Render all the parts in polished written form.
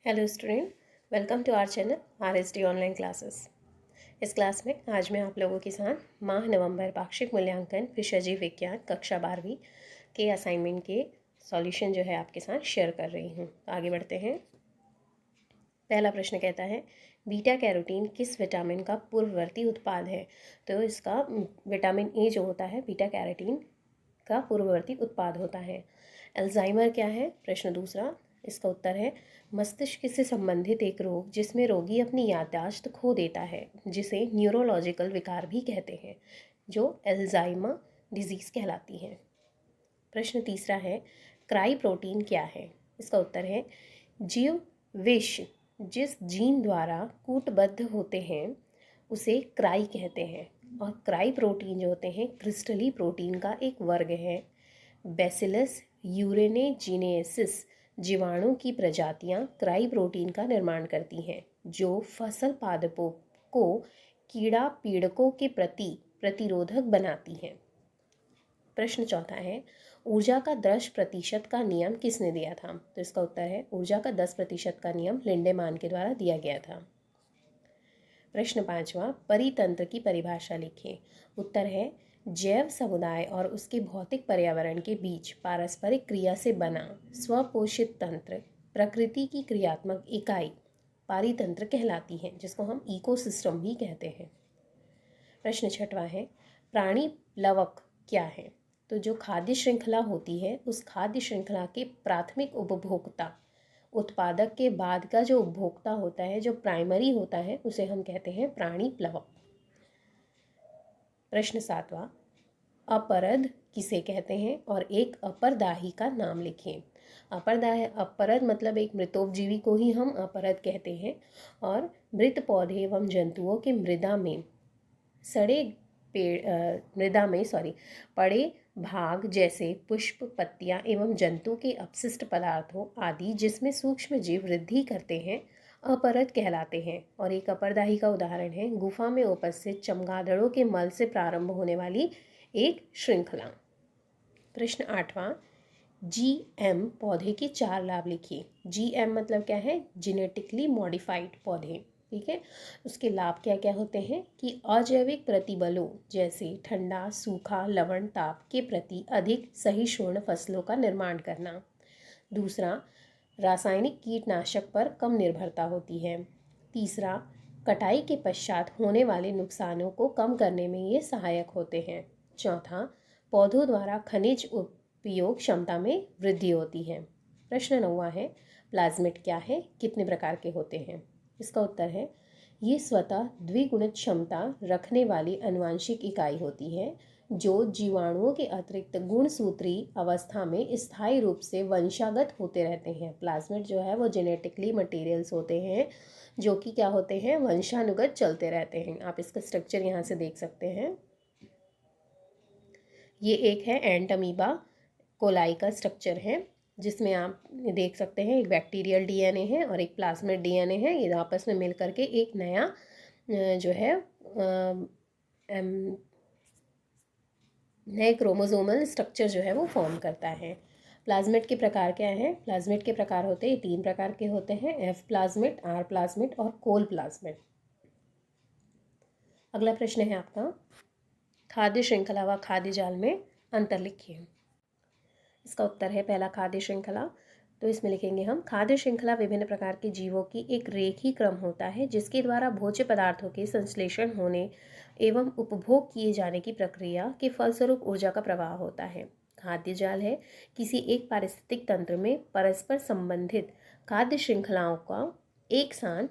Hello student, welcome to our channel RSD online classes. इस class में आज मैं आप लोगों के साथ माह नवंबर पाक्षिक मूल्यांकन विषय जीव विज्ञान कक्षा 12वीं के असाइनमेंट के सॉल्यूशन जो है आपके साथ शेयर कर रही हूँ। आगे बढ़ते हैं। पहला प्रश्न कहता है बीटा कैरोटीन किस विटामिन का पूर्ववर्ती उत्पाद है। तो इसका विटामिन ए जो होता है बीटा कैरोटीन का पूर्ववर्ती उत्पाद होता है। अल्जाइमर क्या है? प्रश्न दूसरा, इसका उत्तर है मस्तिष्क से संबंधित एक रोग जिसमें रोगी अपनी याददाश्त खो देता है, जिसे न्यूरोलॉजिकल विकार भी कहते हैं, जो अल्जाइमर डिजीज़ कहलाती है। प्रश्न तीसरा है क्राई प्रोटीन क्या है? इसका उत्तर है जीव विष जिस जीन द्वारा कूटबद्ध होते हैं उसे क्राई कहते हैं, और क्राई प्रोटीन जो होते हैं क्रिस्टली प्रोटीन का एक वर्ग है। बैसिलस यूरेनेजिनेसिस जीवाणु की प्रजातियां क्राई प्रोटीन का निर्माण करती हैं, जो फसल पादपों को कीड़ा पीड़कों के प्रति प्रतिरोधक बनाती हैं। प्रश्न चौथा है ऊर्जा का 10% का नियम किसने दिया था? तो इसका उत्तर है ऊर्जा का 10% का नियम लिंडेमान के द्वारा दिया गया था। प्रश्न पांचवा, परितंत्र की परिभाषा लिखिए। उत्तर है जैव समुदाय और उसके भौतिक पर्यावरण के बीच पारस्परिक क्रिया से बना स्वपोषित तंत्र प्रकृति की क्रियात्मक इकाई पारितंत्र कहलाती है, जिसको हम इकोसिस्टम भी कहते हैं। प्रश्न छठवा है प्राणी प्लवक क्या है? तो जो खाद्य श्रृंखला होती है उस खाद्य श्रृंखला के प्राथमिक उपभोक्ता उत्पादक के बाद का जो उपभोक्ता होता है, जो प्राइमरी होता है, उसे हम कहते हैं प्राणी प्लवक। प्रश्न सातवां, अपरद किसे कहते हैं और एक अपरदाही का नाम लिखिए। अपरद मतलब एक मृतोपजीवी को ही हम अपरद कहते हैं, और मृत पौधे एवं जंतुओं के मृदा में पड़े भाग जैसे पुष्प, पत्तियां एवं जंतु के अपशिष्ट पदार्थों आदि जिसमें सूक्ष्म जीव वृद्धि करते हैं अपरद कहलाते हैं। और एक अपरदाही का उदाहरण है गुफा में उपस्थित चमगादड़ों के मल से प्रारंभ होने वाली एक श्रृंखला। प्रश्न आठवां, GM पौधे के 4 लाभ लिखिए। GM मतलब क्या है? जेनेटिकली मॉडिफाइड पौधे। ठीक है, उसके लाभ क्या क्या होते हैं कि अजैविक प्रतिबलों जैसे ठंडा, सूखा, लवण, ताप के प्रति अधिक सहिष्णु फसलों का निर्माण करना। दूसरा, रासायनिक कीटनाशक पर कम निर्भरता होती है। तीसरा, कटाई के पश्चात होने वाले नुकसानों को कम करने में ये सहायक होते हैं। चौथा, पौधों द्वारा खनिज उपयोग क्षमता में वृद्धि होती है। प्रश्न 9वां है प्लाज्मिड क्या है, कितने प्रकार के होते हैं? इसका उत्तर है ये स्वतः द्विगुणित क्षमता रखने वाली आनुवंशिक इकाई होती है, जो जीवाणुओं के अतिरिक्त गुणसूत्री अवस्था में स्थायी रूप से वंशागत होते रहते हैं। प्लाज्मिड जो है वो जेनेटिकली मटेरियल्स होते हैं जो कि क्या होते हैं, वंशानुगत चलते रहते हैं। आप इसका स्ट्रक्चर यहाँ से देख सकते हैं। ये एक है एंट अमीबा कोलाई का स्ट्रक्चर है, जिसमें आप देख सकते हैं एक बैक्टीरियल DNA है और एक प्लाज्मिड DNA है। ये आपस में मिल करके एक नया जो है नए क्रोमोसोमल स्ट्रक्चर जो है वो फॉर्म करता है। प्लाज्मिड के प्रकार क्या हैं? प्लाज्मिड के प्रकार होते हैं 3 प्रकार के होते हैं, F प्लाज्मिड, R प्लाज्मिड और कोल प्लाज्मिड। अगला प्रश्न है आपका खाद्य श्रृंखला व खाद्य जाल में अंतर लिखिए। इसका उत्तर है पहला, खाद्य श्रृंखला। तो इसमें लिखेंगे हम खाद्य श्रृंखला विभिन्न प्रकार के जीवों की एक रेखीय क्रम होता है, जिसके द्वारा भोज्य पदार्थों के संश्लेषण होने एवं उपभोग किए जाने की प्रक्रिया के फलस्वरूप ऊर्जा का प्रवाह होता है। खाद्य जाल है किसी एक पारिस्थितिक तंत्र में परस्पर संबंधित खाद्य श्रृंखलाओं का एक साथ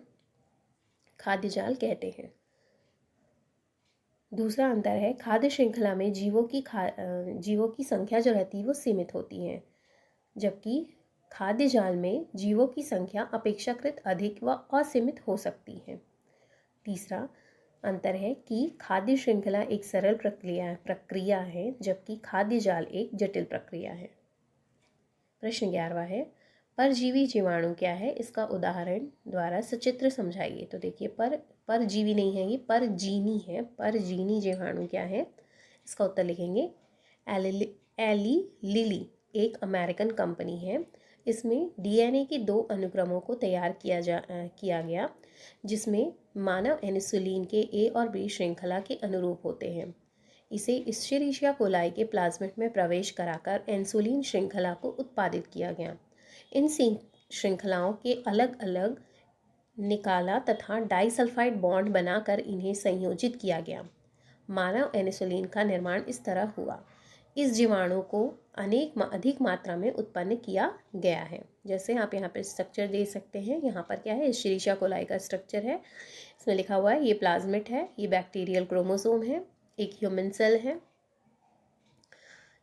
खाद्य जाल कहते हैं। दूसरा अंतर है खाद्य श्रृंखला में जीवों की संख्या जो रहती है वो सीमित होती है, जबकि खाद्य जाल में जीवों की संख्या अपेक्षाकृत अधिक व असीमित हो सकती है। तीसरा अंतर है कि खाद्य श्रृंखला एक सरल प्रक्रिया है, जबकि खाद्य जाल एक जटिल प्रक्रिया है। प्रश्न 11वां है परजीवी जीवाणु क्या है, इसका उदाहरण द्वारा सचित्र समझाइए। तो देखिए परजीवी नहीं है, ये परजीनी है। परजीनी जीवाणु क्या है, इसका उत्तर लिखेंगे एली लिली एक अमेरिकन कंपनी है इसमें डीएनए की 2 अनुक्रमों को तैयार किया गया, जिसमें मानव इंसुलिन के ए और बी श्रृंखला के अनुरूप होते हैं। इसे इश्चेरिशिया कोलाई के प्लाज्मिड में प्रवेश कराकर इंसुलिन श्रृंखला को उत्पादित किया गया। इन श्रृंखलाओं के अलग अलग निकाला तथा डाइसल्फाइड बॉन्ड बनाकर इन्हें संयोजित किया गया। मानव इंसुलिन का निर्माण इस तरह हुआ। इस जीवाणु को अधिक मात्रा में उत्पन्न किया गया है। जैसे आप यहाँ पर स्ट्रक्चर दे सकते हैं, यहाँ पर क्या है, इश्चेरिशिया कोलाई का स्ट्रक्चर है। इसमें लिखा हुआ है ये प्लाज्मिड है, ये बैक्टीरियल क्रोमोसोम है, एक ह्यूमन सेल है,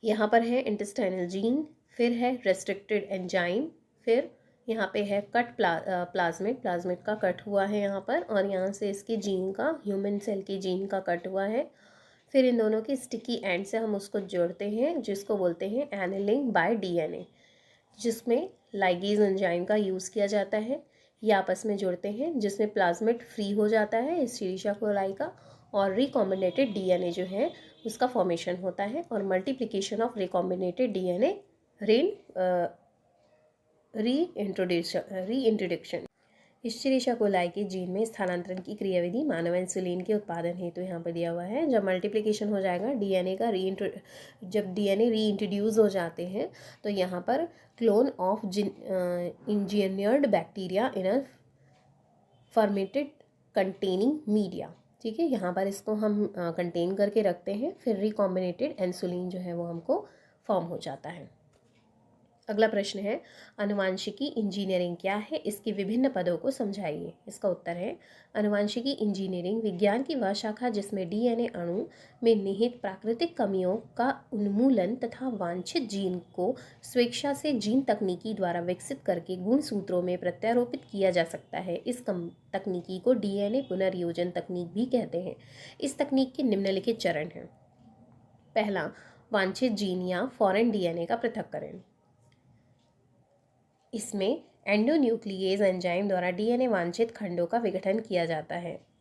यहाँ पर है इंटेस्टाइनल जीन, फिर है रेस्ट्रिक्टेड एंजाइम, फिर यहाँ पे है कट प्लाज्मिड का कट हुआ है यहाँ पर, और यहाँ से इसके जीन का, ह्यूमन सेल की जीन का कट हुआ है। फिर इन दोनों की स्टिकी एंड से हम उसको जोड़ते हैं, जिसको बोलते हैं एनिलिंग बाय डीएनए, जिसमें लाइगेज एंजाइम का यूज़ किया जाता है। ये आपस में जुड़ते हैं, जिसमें प्लाज्मिड फ्री हो जाता है इश्चेरिशिया कोलाई का, और रिकॉम्बिनेटेड डीएनए जो है उसका फॉर्मेशन होता है, और multiplication of recombinated DNA reintroduction. Escherichia coli के जीन में स्थानांतरण की क्रियाविधि मानव इंसुलिन के उत्पादन हेतु यहाँ पर दिया हुआ है। जब मल्टीप्लिकेशन हो जाएगा डीएनए का जब डीएनए रीइंट्रोड्यूस हो जाते हैं तो यहाँ पर clone of engineered bacteria in a fermented containing media, ठीक है, यहाँ पर इसको हम कंटेन करके रखते हैं, फिर रिकॉम्बिनेटेड इंसुलिन जो है वो हमको फॉर्म हो जाता है। अगला प्रश्न है, आनुवांशिकी इंजीनियरिंग क्या है, इसके विभिन्न पदों को समझाइए। इसका उत्तर है, आनुवांशिकी इंजीनियरिंग विज्ञान की वह शाखा जिसमें डीएनए अणु में निहित प्राकृतिक कमियों का उन्मूलन तथा वांछित जीन को स्वेच्छा से जीन तकनीकी द्वारा विकसित करके गुणसूत्रों में प्रत्यारोपित किया जा सकता है। इस तकनीकी को डीएनए पुनर्योजन तकनीक भी कहते हैं। इस तकनीक के निम्नलिखित चरण हैं। पहला, वांछित जीन या फॉरेन डीएनए का पृथक्करण। इसमें एंडोन्यूक्लिएज एंजाइम द्वारा डीएनए वांछित खंडों का विघटन किया जाता है।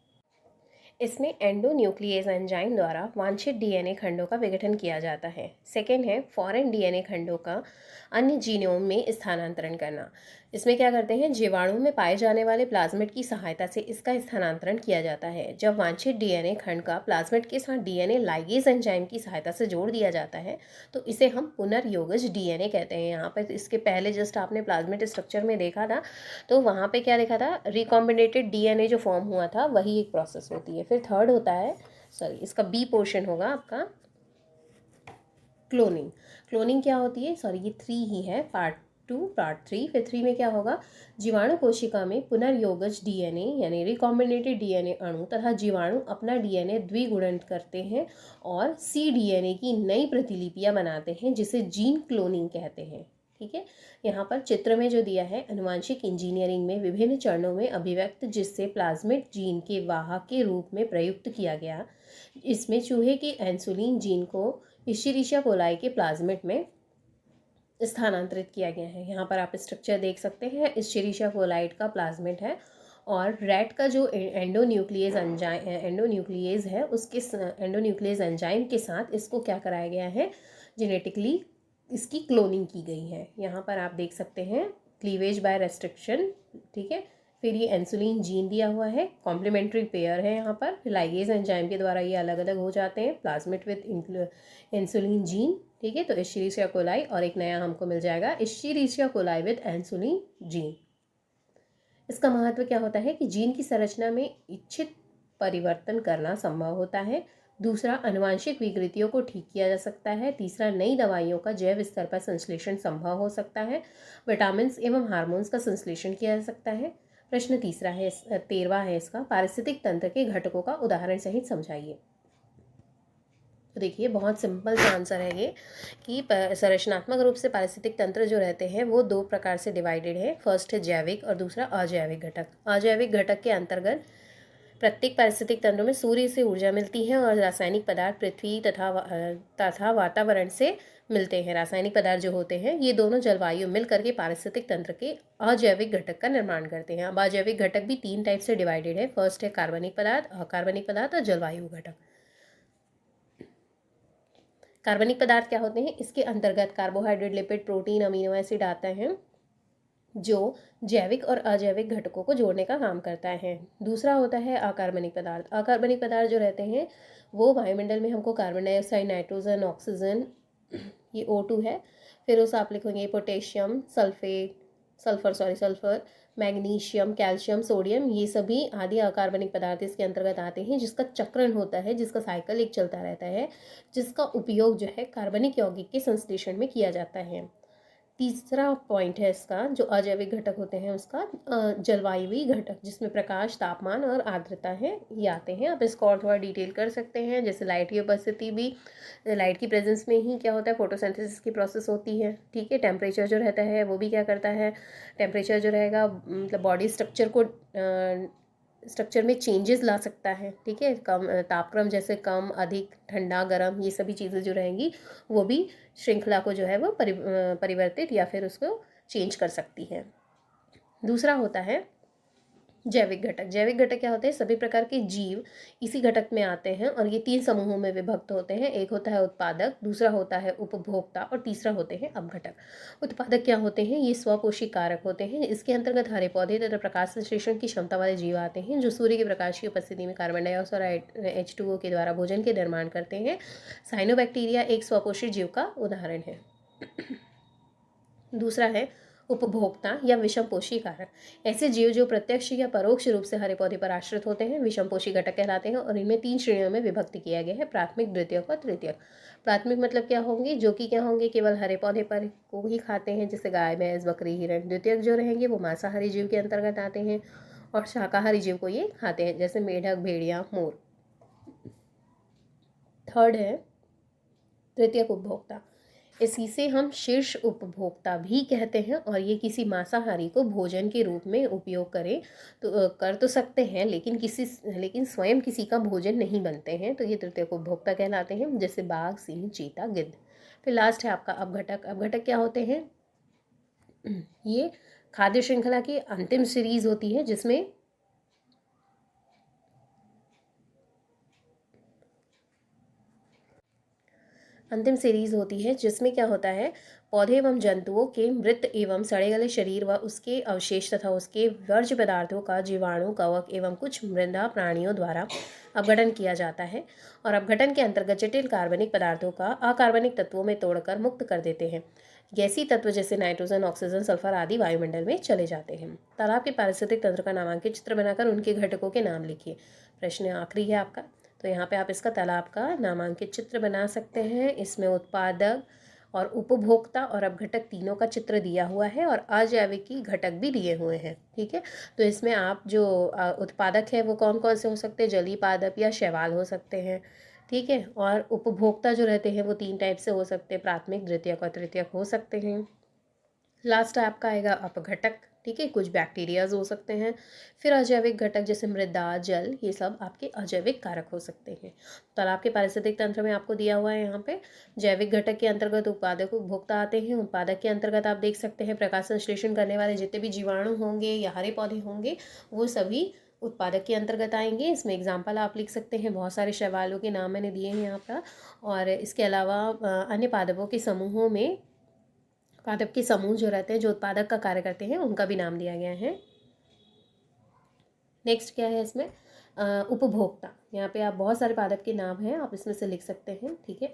इसमें एंडोन्यूक्लिएज एंजाइम द्वारा वांछित डीएनए खंडों का विघटन किया जाता है। सेकेंड है फॉरेन डीएनए खंडों का अन्य जीनोम में स्थानांतरण करना। इसमें क्या करते हैं, जीवाणु में पाए जाने वाले प्लाज्मिड की सहायता से इसका स्थानांतरण किया जाता है। जब वांछित डीएनए खंड का प्लाज्मिड के साथ डीएनए लाइगेज एंजाइम की सहायता से जोड़ दिया जाता है तो इसे हम पुनर्योगज डीएनए कहते हैं। यहाँ पर इसके पहले जस्ट आपने प्लाज्मिड स्ट्रक्चर में देखा था तो वहाँ पे क्या देखा था, रिकॉम्बिनेटेड डीएनए जो फॉर्म हुआ था वही एक प्रोसेस होती है। फिर थर्ड होता है, इसका बी पोर्शन होगा आपका क्लोनिंग। क्लोनिंग क्या होती है, ये 3 ही है, पार्ट 2 पार्ट 3। फिर 3 में क्या होगा, जीवाणु कोशिका में पुनर्योगज डीएनए यानी रिकॉम्बिनेटेड डीएनए अणु तथा जीवाणु अपना डीएनए द्विगुणन करते हैं और सी डीएनए की नई प्रतिलिपियां बनाते हैं, जिसे जीन क्लोनिंग कहते हैं। ठीक है, यहाँ पर चित्र में जो दिया है, आनुवांशिक इंजीनियरिंग में विभिन्न चरणों में अभिव्यक्त जिससे प्लाज्मिड जीन के वाहक के रूप में प्रयुक्त किया गया। इसमें चूहे के इंसुलिन जीन को इश्चेरिशिया कोलाई के प्लाज्मिड में स्थानांतरित किया गया है। यहाँ पर आप स्ट्रक्चर देख सकते हैं, इश्चेरिशिया कोलाई का प्लाज्मिड है और रैट का जो एंडोन्यूक्लिएज है उसके एंडोन्यूक्लिएज एंजाइम के साथ इसको क्या कराया गया है, जेनेटिकली इसकी क्लोनिंग की गई है। यहाँ पर आप देख सकते हैं क्लीवेज बाय रेस्ट्रिक्शन, ठीक है। फिर ये इंसुलिन जीन दिया हुआ है, कॉम्प्लीमेंट्री पेयर है, यहाँ पर लाइगेज एंजाइम के द्वारा ये अलग अलग हो जाते हैं, प्लाज्मिड विद इंसुलिन जीन, ठीक है। तो इश्चेरिशिया कोलाई और एक नया हमको मिल जाएगा इश्चेरिशिया कोलाई विद इंसुलिन जीन। इसका महत्व क्या होता है कि जीन की संरचना में इच्छित परिवर्तन करना संभव होता है। दूसरा, आनुवांशिक विकृतियों को ठीक किया जा सकता है। तीसरा, नई दवाइयों का जैव स्तर पर संश्लेषण संभव हो सकता है। विटामिन्स एवं हार्मोन्स का संश्लेषण किया जा सकता है। प्रश्न 13वां है इसका, पारिस्थितिक तंत्र के घटकों का उदाहरण सहित समझाइए। तो देखिए बहुत सिंपल सा आंसर है ये कि संरचनात्मक रूप से पारिस्थितिक तंत्र जो रहते हैं वो 2 प्रकार से डिवाइडेड है। फर्स्ट है जैविक और दूसरा अजैविक घटक। अजैविक घटक के अंतर्गत प्रत्येक पारिस्थितिक तंत्र में सूर्य से ऊर्जा मिलती है और रासायनिक पदार्थ पृथ्वी तथा वातावरण से मिलते हैं। रासायनिक पदार्थ जो होते हैं ये दोनों जलवायु मिल करके पारिस्थितिक तंत्र के अजैविक घटक का निर्माण करते हैं। अब अजैविक घटक भी 3 टाइप से डिवाइडेड है। फर्स्ट है कार्बनिक पदार्थ, अकार्बनिक पदार्थ और जलवायु घटक। कार्बनिक पदार्थ क्या होते हैं, इसके अंतर्गत carbohydrate, lipid, protein, amino acid आता है। जो जैविक और अजैविक घटकों को जोड़ने का काम करता है। दूसरा होता है अकार्बनिक पदार्थ। अकार्बनिक पदार्थ जो रहते हैं वो वायुमंडल में हमको कार्बन डाइऑक्साइड, नाइट्रोजन, ऑक्सीजन, ये O2 है। फिर उस आप लिखेंगे potassium, sulphur, magnesium, calcium, sodium, ये सभी आदि अकार्बनिक पदार्थ इसके अंतर्गत आते हैं, जिसका चक्रण होता है, जिसका साइकिल एक चलता रहता है, जिसका उपयोग जो है कार्बनिक यौगिक के संश्लेषण में किया जाता है। तीसरा पॉइंट है इसका, जो अजैविक घटक होते हैं उसका जलवायुवी घटक, जिसमें प्रकाश, तापमान और आर्द्रता है, ये आते हैं। आप इसको और थोड़ा डिटेल कर सकते हैं, जैसे लाइट की उपस्थिति भी, लाइट की प्रेजेंस में ही क्या होता है, फोटोसिंथेसिस की प्रोसेस होती है। ठीक है, टेम्परेचर जो रहता है वो भी क्या करता है, टेम्परेचर जो रहेगा मतलब बॉडी स्ट्रक्चर में चेंजेस ला सकता है। ठीक है, कम तापक्रम जैसे कम, अधिक, ठंडा, गर्म, ये सभी चीज़ें जो रहेंगी वो भी श्रृंखला को जो है वो परिवर्तित या फिर उसको चेंज कर सकती है। दूसरा होता है जैविक घटक। जैविक घटक क्या होते हैं, सभी प्रकार के जीव इसी घटक में आते हैं और ये 3 समूहों में विभक्त होते हैं। एक होता है उत्पादक, दूसरा होता है उपभोक्ता और तीसरा होते हैं अपघटक। उत्पादक क्या होते हैं, ये स्वपोषी कारक होते हैं। इसके अंतर्गत हरे पौधे तथा प्रकाश संश्लेषण की क्षमता वाले जीव आते हैं, जो सूर्य के प्रकाश की उपस्थिति में कार्बन डाइऑक्साइड और H2O के द्वारा भोजन के निर्माण करते हैं। साइनोबैक्टीरिया एक स्वपोषी जीव का उदाहरण है। दूसरा है उपभोक्ता या विषमपोषी कारक। ऐसे जीव जो प्रत्यक्ष या परोक्ष रूप से हरे पौधे पर आश्रित होते हैं विषमपोषी घटक कहलाते हैं और इनमें 3 श्रेणियों में विभक्त किया गया है, प्राथमिक, द्वितीयक और तृतीयक। प्राथमिक मतलब क्या होंगे, जो कि क्या होंगे, केवल हरे पौधे पर को ही खाते हैं, जैसे गाय, भैंस, बकरी, हिरण। द्वितीयक जो रहेंगे वो मांसाहारी जीव के अंतर्गत आते हैं और शाकाहारी जीव को ये खाते हैं, जैसे मेढक, भेड़िया, मोर। थर्ड है तृतीयक उपभोक्ता। इसी से हम शीर्ष उपभोक्ता भी कहते हैं और ये किसी मांसाहारी को भोजन के रूप में उपयोग करें तो कर तो सकते हैं, लेकिन स्वयं किसी का भोजन नहीं बनते हैं, तो ये तृतीयक उपभोक्ता कहलाते हैं, जैसे बाघ, सिंह, चीता, गिद्ध। फिर लास्ट है आपका अपघटक। अपघटक क्या होते हैं, ये खाद्य श्रृंखला की अंतिम सीरीज होती है, जिसमें क्या होता है, पौधे एवं जंतुओं के मृत एवं सड़े गले शरीर व उसके अवशेष तथा उसके वर्ज्य पदार्थों का जीवाणु, कवक एवं कुछ मृदा प्राणियों द्वारा अपघटन किया जाता है और अपघटन के अंतर्गत जटिल कार्बनिक पदार्थों का अकार्बनिक तत्वों में तोड़कर मुक्त कर देते हैं। गैसीय तत्व जैसे नाइट्रोजन, ऑक्सीजन, सल्फर आदि वायुमंडल में चले जाते हैं। तालाब के पारिस्थितिक तंत्र का नामांकित चित्र बनाकर उनके घटकों के नाम लिखिए। प्रश्न आखिरी है आपका, तो यहाँ पे आप इसका तालाब का नामांकित चित्र बना सकते हैं। इसमें उत्पादक और उपभोक्ता और अपघटक तीनों का चित्र दिया हुआ है और अजैविकी घटक भी दिए हुए हैं। ठीक है, तो इसमें आप जो उत्पादक है वो कौन कौन से हो सकते हैं, जलीय पादप या शैवाल हो सकते हैं। ठीक है, और उपभोक्ता जो रहते हैं वो 3 टाइप से हो सकते हैं, प्राथमिक, द्वितीयक और तृतीयक हो सकते हैं। लास्ट आपका आएगा अपघटक। ठीक है, कुछ बैक्टीरियाज हो सकते हैं। फिर अजैविक घटक जैसे मृदा, जल, ये सब आपके अजैविक कारक हो सकते हैं। तालाब के पारिस्थितिक तंत्र में आपको दिया हुआ है यहाँ पे जैविक घटक के अंतर्गत उत्पादक, उपभोक्ता आते हैं। उत्पादक के अंतर्गत आप देख सकते हैं प्रकाश संश्लेषण करने वाले जितने भी जीवाणु होंगे या हरे पौधे होंगे वो सभी उत्पादक के अंतर्गत आएंगे। इसमें एग्जाम्पल आप लिख सकते हैं, बहुत सारे शैवालों के नाम मैंने दिए हैं यहाँ पर। और इसके अलावा अन्य पादपों के समूहों में, पादप के समूह जो रहते हैं जो उत्पादक का कार्य करते हैं उनका भी नाम दिया गया है। नेक्स्ट क्या है इसमें, उपभोक्ता। यहाँ पे आप बहुत सारे पादप के नाम हैं, आप इसमें से लिख सकते हैं। ठीक है,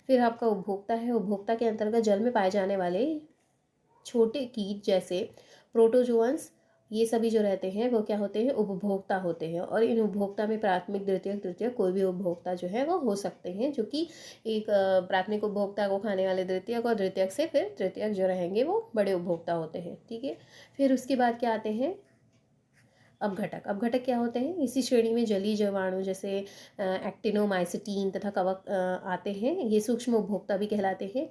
फिर आपका उपभोक्ता है। उपभोक्ता के अंतर्गत जल में पाए जाने वाले छोटे कीट जैसे प्रोटोजोअन्स, ये सभी जो रहते हैं वो क्या होते हैं, उपभोक्ता होते हैं। और इन उपभोक्ता में प्राथमिक, द्वितीयक, तृतीयक कोई भी उपभोक्ता जो है वो हो सकते हैं, जो कि एक प्राथमिक उपभोक्ता को खाने वाले द्वितीयक और द्वितीयक से फिर तृतीयक जो रहेंगे वो बड़े उपभोक्ता होते हैं। ठीक है, फिर उसके बाद क्या आते हैं अपघटक। अपघटक क्या होते हैं, इसी श्रेणी में जलीय जीवाणु जैसे एक्टिनोमाइसिटीन तथा कवक आते हैं। ये सूक्ष्म उपभोक्ता भी कहलाते हैं।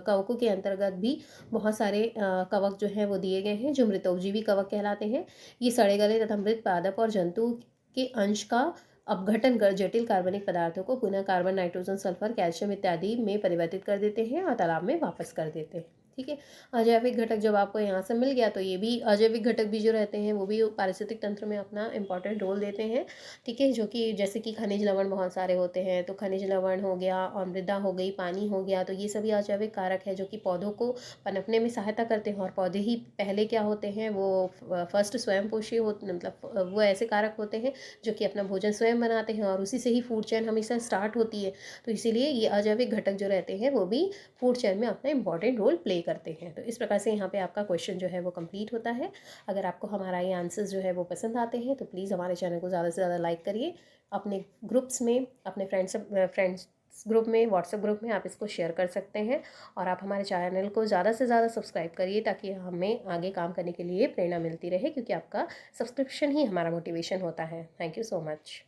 कवकों के अंतर्गत भी बहुत सारे कवक जो हैं वो दिए गए हैं, जो मृतोपजीवी कवक कहलाते हैं। ये सड़े गले तथा मृत पादप और जंतु के अंश का अपघटन कर जटिल कार्बनिक पदार्थों को पुनः कार्बन, नाइट्रोजन, सल्फर, कैल्शियम इत्यादि में परिवर्तित कर देते हैं और तालाब में वापस कर देते हैं। ठीक है। अजैविक घटक जब आपको यहाँ से मिल गया तो ये भी अजैविक घटक भी जो रहते हैं वो भी पारिस्थितिक तंत्र में अपना इम्पॉर्टेंट रोल देते हैं, ठीक है। जो कि जैसे कि खनिज लवण बहुत सारे होते हैं, तो खनिज लवण हो गया और मृदा हो गई, पानी हो गया, तो ये सभी अजैविक कारक है जो कि पौधों को पनपने में सहायता करते हैं। और पौधे ही पहले क्या होते हैं, वो फर्स्ट स्वयं पोषी होते, मतलब वो ऐसे कारक होते हैं जो कि अपना भोजन स्वयं बनाते हैं और उसी से ही फूड चेन हमेशा स्टार्ट होती है। तो इसीलिए ये अजैविक घटक जो रहते हैं वो भी फूड चेन में अपना इंपॉर्टेंट रोल प्ले करते हैं। तो इस प्रकार से यहाँ पे आपका क्वेश्चन जो है वो कंप्लीट होता है। अगर आपको हमारा ये आंसर्स जो है वो पसंद आते हैं तो प्लीज़ हमारे चैनल को ज़्यादा से ज़्यादा लाइक करिए, अपने ग्रुप्स में, अपने फ्रेंड्स ग्रुप में, व्हाट्सएप ग्रुप में आप इसको शेयर कर सकते हैं। और आप हमारे चैनल को ज़्यादा से ज़्यादा सब्सक्राइब करिए ताकि हमें आगे काम करने के लिए प्रेरणा मिलती रहे, क्योंकि आपका सब्सक्रिप्शन ही हमारा मोटिवेशन होता है। Thank you so much.